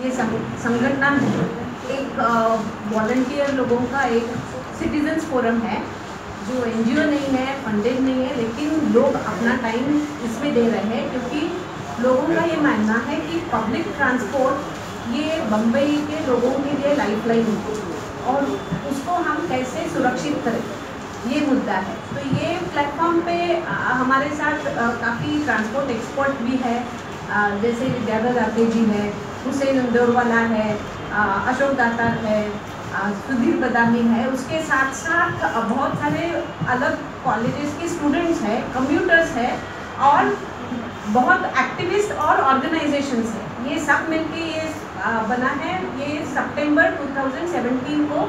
ये संगठन एक वॉलंटियर लोगों का एक सिटीजन्स फोरम है जो एनजीओ नहीं है, फंडेड नहीं है, लेकिन लोग अपना टाइम इसमें दे रहे हैं क्योंकि लोगों का ये मानना है कि पब्लिक ट्रांसपोर्ट ये बम्बई के लोगों के लिए लाइफलाइन है और उसको हम कैसे सुरक्षित करें, ये मुद्दा है। तो ये प्लेटफॉर्म पे हमारे साथ काफ़ी ट्रांसपोर्ट एक्सपर्ट भी है, जैसे विद्याधर दाते जी है, हुसैन इंदौरवाला है, अशोक दातार है, सुधीर बदामी है, उसके साथ साथ बहुत सारे अलग कॉलेजेस के स्टूडेंट्स हैं, कम्यूटर्स हैं और बहुत एक्टिविस्ट और ऑर्गेनाइजेशंस हैं। ये सब मिलके ये बना है। ये सितंबर 2017 को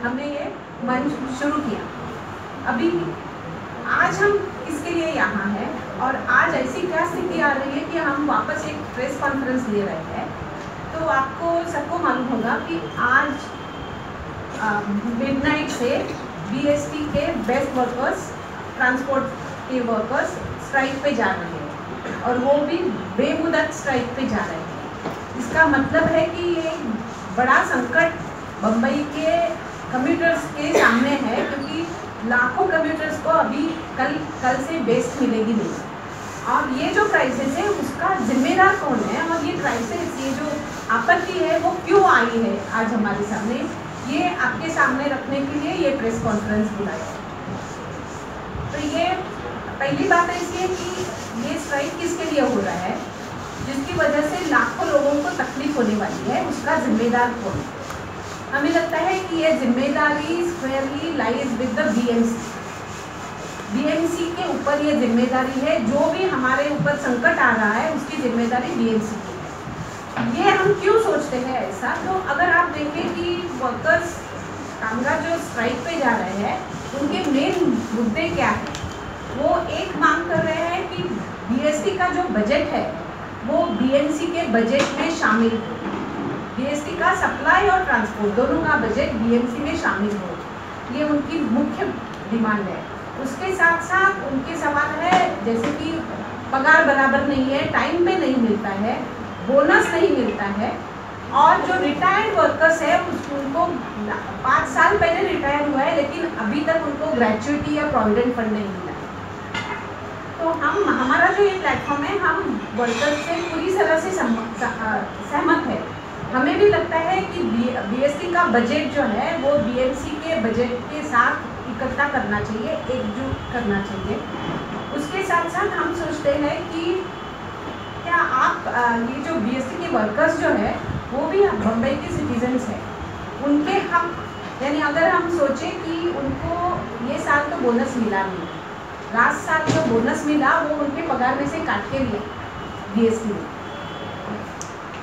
हमने ये मंच शुरू किया। अभी आज हम इसके लिए यहाँ हैं और आज ऐसी क्या स्थिति आ रही है कि हम वापस एक प्रेस कॉन्फ्रेंस ले रहे हैं। तो आपको सबको मालूम होगा कि आज मिडनाइट से बीएसटी के बेस्ट वर्कर्स, ट्रांसपोर्ट के वर्कर्स स्ट्राइक पे जा रहे हैं और वो भी बेमुदत स्ट्राइक पे जा रहे हैं। इसका मतलब है कि ये बड़ा संकट बम्बई के कम्यूटर्स के सामने है क्योंकि लाखों कम्यूटर्स को अभी कल से बेस्ट मिलेगी नहीं। और ये जो क्राइसिस है उसका जिम्मेदार कौन है और ये क्राइसिस, ये जो आपत्ति है वो क्यों आई है आज हमारे सामने, ये आपके सामने रखने के लिए ये प्रेस कॉन्फ्रेंस बुलाया। तो ये पहली बात ऐसी है कि ये स्ट्राइक किसके लिए हो रहा है, जिसकी वजह से लाखों लोगों को तकलीफ होने वाली है, उसका जिम्मेदार कौन है। हमें लगता है कि ये जिम्मेदारी squarely lies with the BMC के ऊपर ये जिम्मेदारी है। जो भी हमारे ऊपर संकट आ रहा है उसकी जिम्मेदारी बीएमसी की है। ये हम क्यों सोचते हैं ऐसा, तो अगर आप देखें कि वर्कर्स, कामगार जो स्ट्राइक पे जा रहे हैं उनके मेन मुद्दे क्या है, वो एक मांग कर रहे हैं कि बीएसटी का जो बजट है वो बीएमसी के बजट में शामिल हो, बीएसटी का सप्लाई और ट्रांसपोर्ट दोनों का बजट बीएमसी में शामिल हो। ये उनकी मुख्य डिमांड है। उसके साथ साथ उनके सवाल है जैसे कि पगार बराबर नहीं है, टाइम पे नहीं मिलता है, बोनस नहीं मिलता है और जो रिटायर्ड वर्कर्स है उनको 5 साल पहले रिटायर हुआ है लेकिन अभी तक उनको ग्रेचुइटी या प्रोविडेंट फंड नहीं मिला। तो हमारा जो ये प्लेटफॉर्म है, हम वर्कर्स से पूरी तरह से सहमत है। हमें भी लगता है कि बीएसटी का बजट जो है वो बीएमसी के बजट के साथ इकट्ठा करना चाहिए, एकजुट करना चाहिए। उसके साथ साथ हम सोचते हैं कि क्या आप ये जो बीएसटी के वर्कर्स जो है वो भी बम्बई के सिटीजन्स हैं, उनके हक, यानी अगर हम सोचें कि उनको ये साल तो बोनस मिला नहीं, लास्ट साल जो बोनस मिला वो उनके पगार में से काट के लिया बीएसटी ने।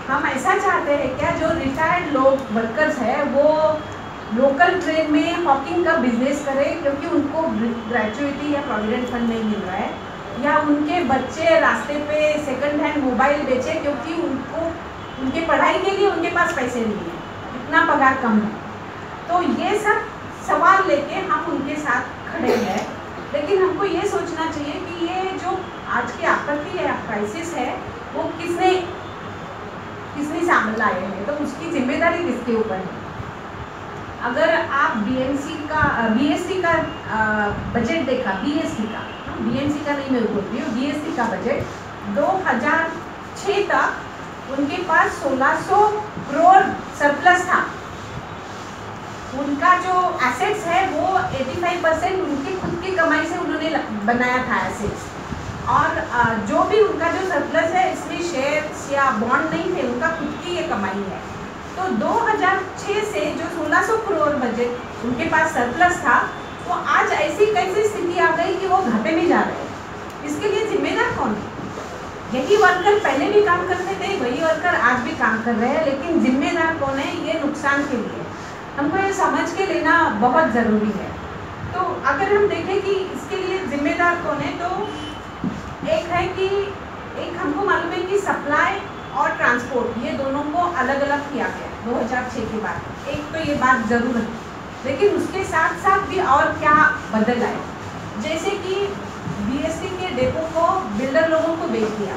हम ऐसा चाहते हैं क्या जो रिटायर्ड लोग वर्कर्स हैं वो लोकल ट्रेन में हॉकिंग का बिजनेस करें क्योंकि उनको ग्रेचुइटी या प्रोविडेंट फंड नहीं मिल रहा है, या उनके बच्चे रास्ते पे सेकंड हैंड मोबाइल बेचे क्योंकि उनको उनके पढ़ाई के लिए उनके पास पैसे नहीं है, इतना पगार कम है। तो ये सब सवाल लेके हम उनके साथ खड़े हैं, लेकिन हमको ये सोचना चाहिए कि ये जो आज की आपत्ति है, क्राइसिस है, वो किसने सामने लाए हैं, तो उसकी जिम्मेदारी किसके ऊपर है। अगर आप बीएसटी का बजट देखा, बीएसटी का नहीं, मैं बोल रही हूँ बीएसटी का बजट 2006 तक उनके पास 1600 करोड़ सरप्लस था। उनका जो एसेट्स है वो 85% उनकी खुद की कमाई से उन्होंने बनाया था एसेट्स, और जो भी उनका जो सरप्लस है इसमें शेयर्स या बॉन्ड नहीं थे, उनका खुद की ये कमाई है। तो 2006 से जो 1600 करोड़ बजट उनके पास सरप्लस था, वो आज ऐसी कैसी स्थिति आ गई कि वो घाटे में जा रहे हैं। इसके लिए जिम्मेदार कौन है? यही वर्कर पहले भी काम करते थे, वही वर्कर आज भी काम कर रहे हैं, लेकिन जिम्मेदार कौन है ये नुकसान के लिए हमको ये समझ के लेना बहुत ज़रूरी है। तो अगर हम देखें कि इसके लिए जिम्मेदार कौन है, तो एक है कि हमको मालूम है कि सप्लाई और ट्रांसपोर्ट ये दोनों को अलग अलग किया गया 2006 के बाद। एक तो ये बात ज़रूर है, लेकिन उसके साथ साथ भी और क्या बदल आए, जैसे कि बीएसटी के डेपो को बिल्डर लोगों को बेच दिया,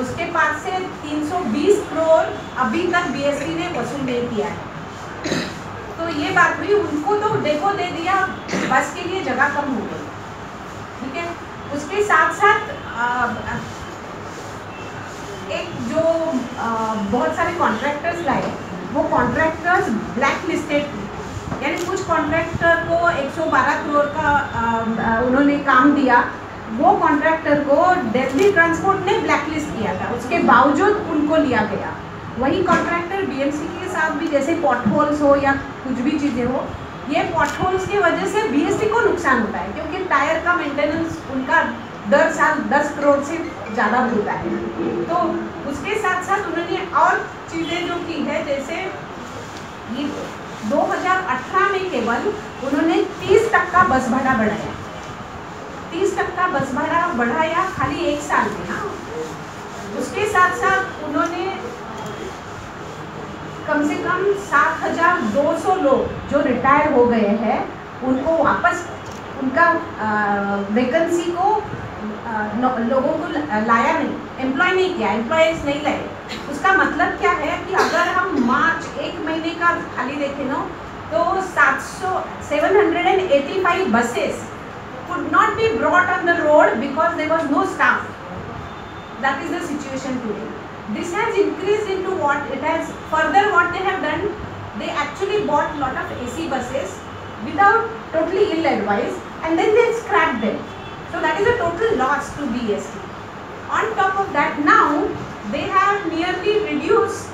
उसके पास से 320 करोड़ अभी तक बीएसटी ने वसूल नहीं किया है। तो ये बात हुई, उनको तो डेको दे दिया, बस के लिए जगह कम हो गई, ठीक है। उसके साथ साथ एक जो बहुत सारे कॉन्ट्रैक्टर्स लाए, वो कॉन्ट्रैक्टर्स ब्लैक लिस्टेड थे, यानी कुछ कॉन्ट्रैक्टर को 112 करोड़ का उन्होंने काम दिया, वो कॉन्ट्रैक्टर को दिल्ली ट्रांसपोर्ट ने ब्लैक लिस्ट किया था, उसके बावजूद उनको लिया गया। वही कॉन्ट्रैक्टर बीएमसी के साथ भी, जैसे पॉटहोल्स हो या कुछ भी चीज़ें हो, ये पॉटहोल्स की वजह से बीएसटी को नुकसान होता है, क्योंकि टायर का मेंटेनेंस उनका दर साल 10 करोड़ से ज़्यादा होता है। तो उसके साथ साथ उन्होंने और चीज़ें जो की है, जैसे ये 2018 में केवल उन्होंने 30% बस भाड़ा बढ़ाया, 30% बस भाड़ा बढ़ाया खाली एक साल में ना। उसके साथ साथ उन्होंने कम से कम 7,200 लोग जो रिटायर हो गए हैं उनको वापस, उनका वैकेंसी को लोगों को लाया नहीं, एम्प्लॉय नहीं किया, एम्प्लॉयज़ नहीं लाए। उसका मतलब क्या है कि अगर हम मार्च एक महीने का खाली देखें ना, तो 785 buses could not be brought on the road because there was no staff. That is the situation today. This has increased into what it has further. What they have done, they actually bought lot of AC buses without totally ill-advised, and then they scrapped them. So that is a total loss to BST. On top of that, now they have nearly reduced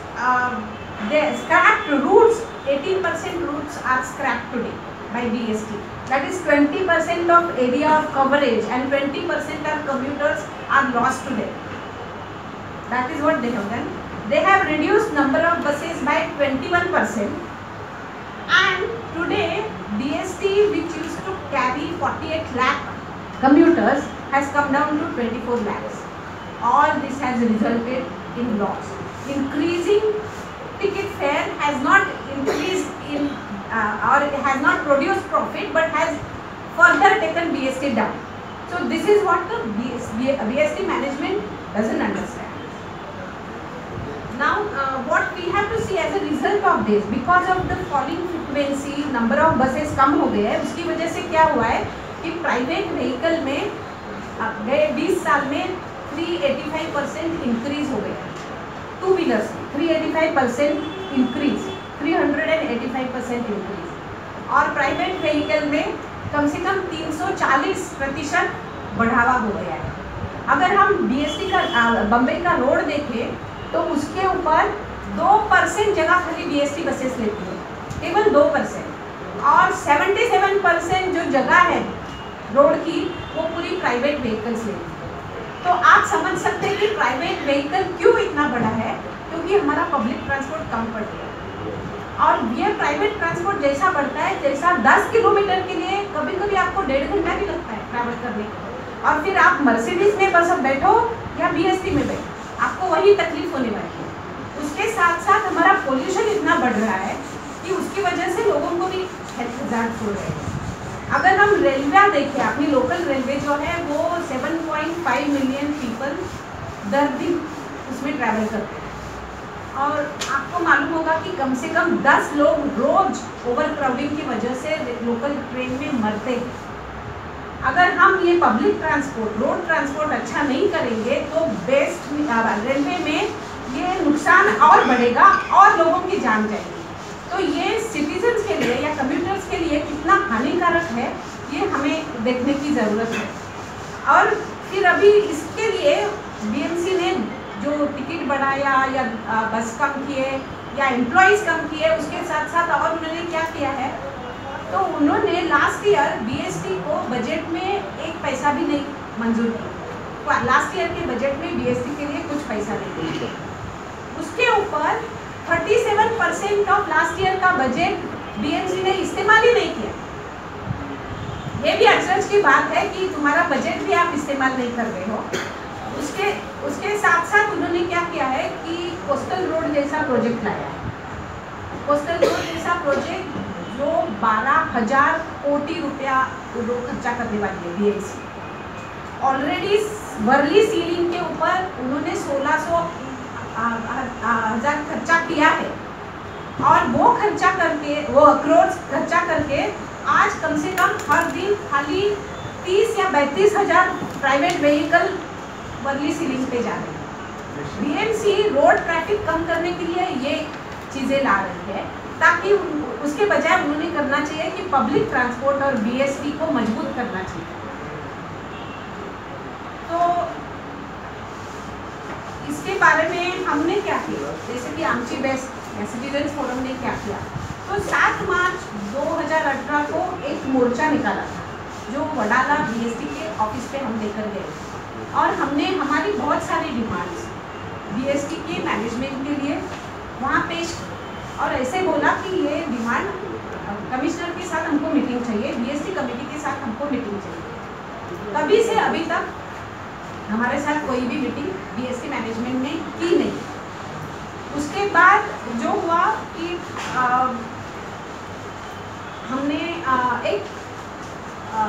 their scrapped routes. 18% routes are scrapped today by BST. That is 20% of area of coverage, and 20% of commuters are lost today. That is what they have done. They have reduced number of buses by 21%, and today BST, which used to carry 48 lakh commuters, has come down to 24 lakhs. All this has resulted in loss. Increasing ticket fare has not increased in or has not produced profit, but has further taken BST down. So this is what the BST management doesn't understand. Now what we have to see as a result of this, because of the falling frequency, number of buses कम हो गए हैं, उसकी वजह से क्या हुआ है कि प्राइवेट व्हीकल में गए 20 साल में 385% इंक्रीज हो गया। टू व्हीलर्स में 385% इंक्रीज, 385% इंक्रीज, और प्राइवेट व्हीकल में कम से कम 340% बढ़ावा हो गया है। अगर हम बीएसटी का बम्बई का रोड देखें तो उसके ऊपर 2% जगह खाली बीएसटी बसेस लेती है, केवल 2%, और 77% जो जगह है रोड की वो पूरी प्राइवेट व्हीकल्स लेती है। तो आप समझ सकते हैं कि प्राइवेट व्हीकल क्यों इतना बड़ा है, क्योंकि हमारा पब्लिक ट्रांसपोर्ट कम पड़ गया। और ये प्राइवेट ट्रांसपोर्ट जैसा बढ़ता है, जैसा 10 किलोमीटर के लिए कभी कभी आपको 1.5 घंटा भी लगता है ट्रैवल करने के, और फिर आप मर्सिडीज में बस बैठो या बीएसटी में बैठो, आपको वही तकलीफ होने वाली है। उसके साथ साथ हमारा पोल्यूशन इतना बढ़ रहा है कि उसकी वजह से लोगों को भी हेल्थ हज़ार्ड हो रहे हैं। अगर हम रेलवे देखें, अपनी लोकल रेलवे जो है वो 7.5 मिलियन पीपल दर दिन उसमें ट्रैवल करते हैं, और आपको मालूम होगा कि कम से कम 10 लोग रोज ओवर क्राउडिंग की वजह से लोकल ट्रेन में मरते हैं। अगर हम ये पब्लिक ट्रांसपोर्ट, रोड ट्रांसपोर्ट अच्छा नहीं करेंगे तो बेस्ट रेलवे में ये नुकसान और बढ़ेगा और लोगों की जान जाएगी। तो ये सिटीजन्स के लिए या कम्यूटर्स के लिए कितना हानिकारक है, ये हमें देखने की ज़रूरत है। और फिर अभी इसके लिए बीएमसी ने जो टिकट बढ़ाया या बस कम किए या एम्प्लॉयज़ कम किए, उसके साथ साथ और उन्होंने क्या किया है, तो उन्होंने लास्ट ईयर बीएसटी को बजट में एक पैसा भी नहीं मंजूर किया। लास्ट ईयर के बजट में बीएसटी के लिए कुछ पैसा नहीं दिया। उसके ऊपर 37% ऑफ लास्ट ईयर का बजट बीएमसी ने इस्तेमाल ही नहीं किया। ये भी अफसोस की बात है कि तुम्हारा बजट भी आप इस्तेमाल नहीं कर रहे हो। उसके साथ साथ उन्होंने क्या किया है कि कोस्टल रोड जैसा प्रोजेक्ट लाया है। कोस्टल रोड जैसा प्रोजेक्ट जो 12,000 कोटी रुपया खर्चा करने वाली है बीएमसी। ऑलरेडी वर्ली सीलिंग के ऊपर उन्होंने हजार खर्चा किया है और वो खर्चा करके, वो करोड़ खर्चा करके आज कम से कम हर दिन खाली 30 या 32 हजार प्राइवेट व्हीकल वर्ली सीलिंग पे जा रहे हैं। बीएमसी रोड ट्रैफिक कम करने के लिए ये चीज़ें ला रही है, ताकि उसके बजाय उन्होंने करना चाहिए कि पब्लिक ट्रांसपोर्ट और बीएसटी को मजबूत करना चाहिए। तो इसके बारे में हमने क्या किया, जैसे कि आमची बेस्ट सिटीजन फोरम ने क्या किया, तो 7 मार्च 2018 को एक मोर्चा निकाला था जो वडाला बीएसटी के ऑफिस पे हम लेकर गए और हमने हमारी बहुत सारी डिमांड्स बीएसटी के मैनेजमेंट के लिए वहाँ पेश की और ऐसे बोला कि ये डिमांड कमिश्नर के साथ हमको मीटिंग चाहिए, बीएसटी कमेटी के साथ हमको मीटिंग चाहिए। तभी से अभी तक हमारे साथ कोई भी मीटिंग बीएसटी मैनेजमेंट ने की नहीं। उसके बाद जो हुआ कि हमने एक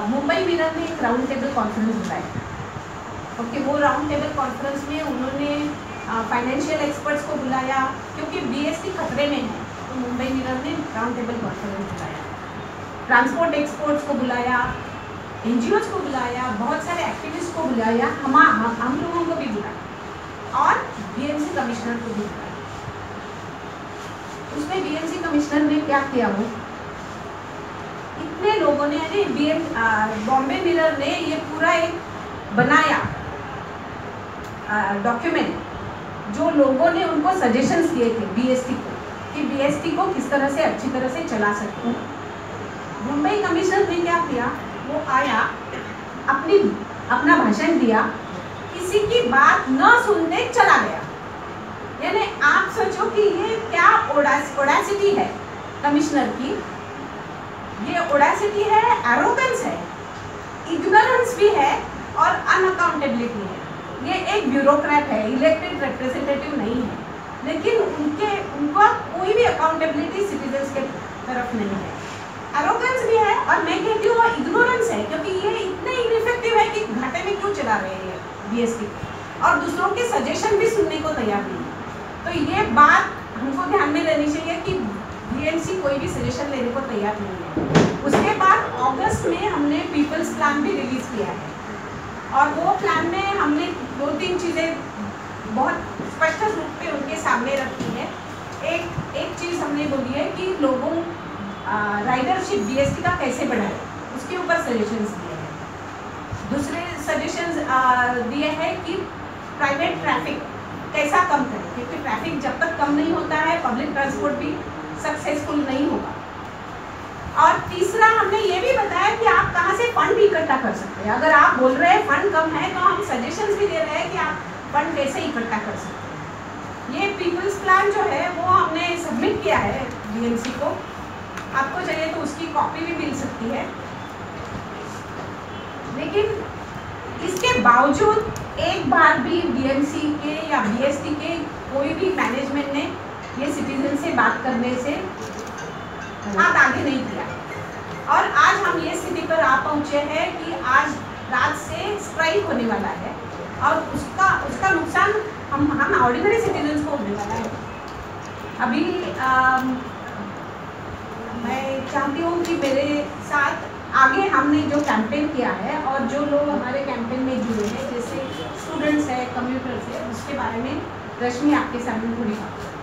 मुंबई मिरर में एक राउंड टेबल कॉन्फ्रेंस बुलाया। ओके, वो राउंड टेबल कॉन्फ्रेंस में उन्होंने फाइनेंशियल एक्सपर्ट्स को बुलाया, क्योंकि बीएसटी खतरे में है, तो मुंबई मिरर ने राउंड टेबल कॉन्फ्रेंस बुलाया। ट्रांसपोर्ट एक्सपर्ट्स को बुलाया, एनजीओज को बुलाया, बहुत सारे एक्टिविस्ट को बुलाया, हम लोगों को भी बुलाया और बीएमसी कमिश्नर को भी बुलाया। उसमें बीएमसी कमिश्नर ने क्या किया, वो इतने लोगों ने, यानी बॉम्बे मिरर ने ये पूरा एक बनाया डॉक्यूमेंट जो लोगों ने उनको सजेशंस दिए थे बीएसटी को, कि बीएसटी को किस तरह से अच्छी तरह से चला सकते हैं। मुंबई कमिश्नर ने क्या किया, वो आया, अपना भाषण दिया, किसी की बात न सुनते चला गया। यानी आप सोचो कि ये क्या ओडासिटी है कमिश्नर की, ये ओडासिटी है, एरोगेंस है, इग्नोरेंस भी है और अनअकाउंटेबिलिटी है। ये एक ब्यूरोक्रेट है, इलेक्टेड रिप्रेजेंटेटिव नहीं है, लेकिन उनका कोई भी अकाउंटेबिलिटी सिटीजन्स के तरफ नहीं है। एरोगेंस भी है और मैं कहती हूँ इग्नोरेंस है, क्योंकि ये इतने इनइफेक्टिव है कि घाटे में क्यों चला रहे हैं बीएसटी और दूसरों के सजेशन भी सुनने को तैयार नहीं है। तो ये बात हमको ध्यान में रहनी चाहिए कि बीएमसी कोई भी सजेशन लेने को तैयार नहीं है। उसके बाद अगस्त में हमने पीपल्स प्लान भी रिलीज किया है और वो प्लान में हमने 2-3 चीज़ें बहुत स्पष्ट रूप पे उनके सामने रखी है। एक चीज़ हमने बोली है कि लोगों राइडरशिप बीएसटी का कैसे बढ़ाए, उसके ऊपर सजेशंस दिए हैं। दूसरे सजेशंस दिए हैं कि प्राइवेट ट्रैफिक कैसा कम करें, क्योंकि ट्रैफिक जब तक कम नहीं होता है पब्लिक ट्रांसपोर्ट भी सक्सेसफुल नहीं होगा। और तीसरा हमने ये भी बताया कि आप कहाँ से फंड इकट्ठा कर सकते हैं। अगर आप बोल रहे हैं फंड कम है, तो हम सजेशंस भी दे रहे हैं कि आप फंड कैसे इकट्ठा कर सकते हैं। ये पीपल्स प्लान जो है वो हमने सबमिट किया है बीएमसी को, आपको चाहिए तो उसकी कॉपी भी मिल सकती है। लेकिन इसके बावजूद एक बार भी बीएमसी के या बीएसटी के कोई भी मैनेजमेंट ने ये सिटीजन से बात करने से हाथ आगे नहीं किया। और आज हम ये स्थिति पर आ पहुँचे हैं कि आज रात से स्ट्राइक होने वाला है और उसका नुकसान हम ऑर्डिनरी सिटीजन्स को होने वाला है। अभी मैं चाहती हूँ कि मेरे साथ आगे हमने जो कैंपेन किया है और जो लोग हमारे कैंपेन में जुड़े हैं, जैसे स्टूडेंट्स हैं, कम्यूटर्स हैं, उसके बारे में रश्मि आपके सामने थोड़ी बात